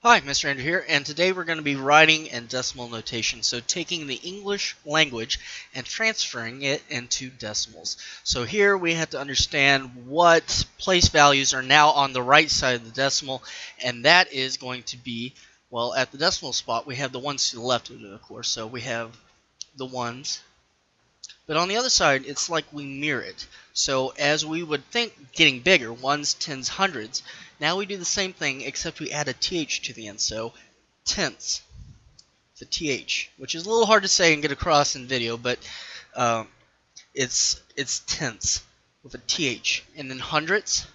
Hi, Mr. Andrew here, and today we're going to be writing in decimal notation. So taking the English language and transferring it into decimals. So here we have to understand what place values are now on the right side of the decimal, and that is going to be, well, at the decimal spot we have the ones to the left of it, of course. So we have the ones, but on the other side it's like we mirror it. So as we would think getting bigger, ones, tens, hundreds, now we do the same thing except we add a th to the end. So tenths, the th, which is a little hard to say and get across in video, but it's tenths with a th, and then hundredths,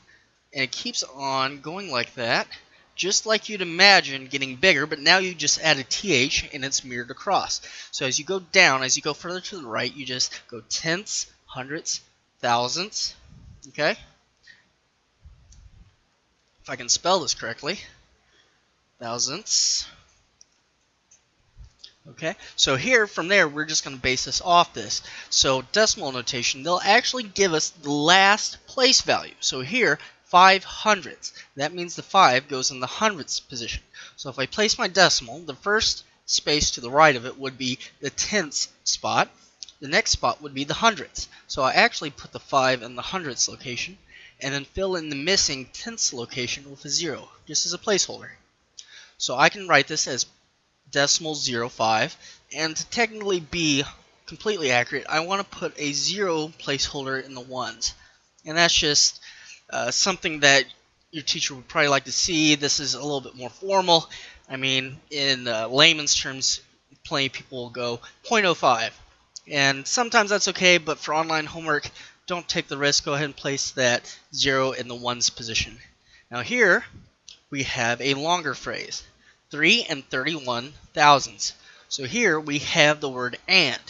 and it keeps on going like that, just like you'd imagine getting bigger, but now you just add a th and it's mirrored across. So as you go down, as you go further to the right, you just go tenths, hundredths, thousandths, okay? If I can spell this correctly, thousandths. Okay, so here from there we're just going to base this off this. So decimal notation, they'll actually give us the last place value. So here 5 hundredths. That means the 5 goes in the hundredths position. So if I place my decimal, the first space to the right of it would be the tenths spot. The next spot would be the hundredths. So I actually put the 5 in the hundredths location and then fill in the missing tenths location with a 0, just as a placeholder. So I can write this as decimal 05, and to technically be completely accurate, I want to put a 0 placeholder in the ones, and that's just something that your teacher would probably like to see. This is a little bit more formal. I mean, in layman's terms, plenty of people will go 0.05, and sometimes that's okay, but for online homework, don't take the risk. Go ahead and place that 0 in the ones position. Now here we have a longer phrase, 3 and 31 thousandths. So here we have the word and.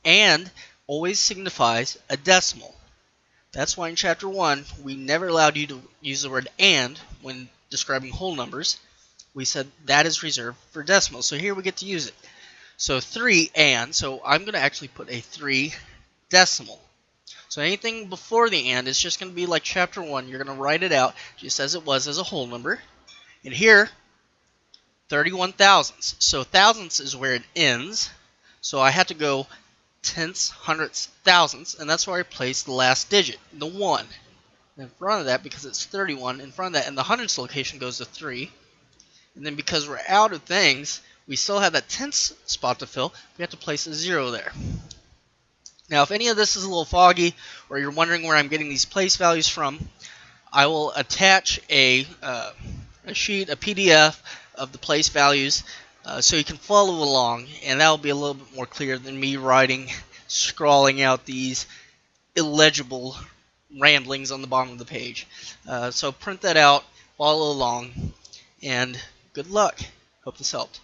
And always signifies a decimal. That's why in chapter 1 we never allowed you to use the word and when describing whole numbers. We said that is reserved for decimals. So here we get to use it. So 3 and, so I'm going to actually put a 3 decimal. So anything before the and is just going to be like chapter 1. You're going to write it out just as it was as a whole number. And here 31 thousandths. So thousandths is where it ends. So I have to go tenths, hundredths, thousandths, and that's where I place the last digit, the 1. In front of that, because it's 31, in front of that, and the hundredths location goes to 3. And then because we're out of things, we still have that tenths spot to fill. We have to place a 0 there. Now, if any of this is a little foggy, or you're wondering where I'm getting these place values from, I will attach a sheet, a PDF of the place values, so you can follow along, and that will be a little bit more clear than me writing, scrawling out these illegible ramblings on the bottom of the page. So print that out, follow along, and good luck. Hope this helped.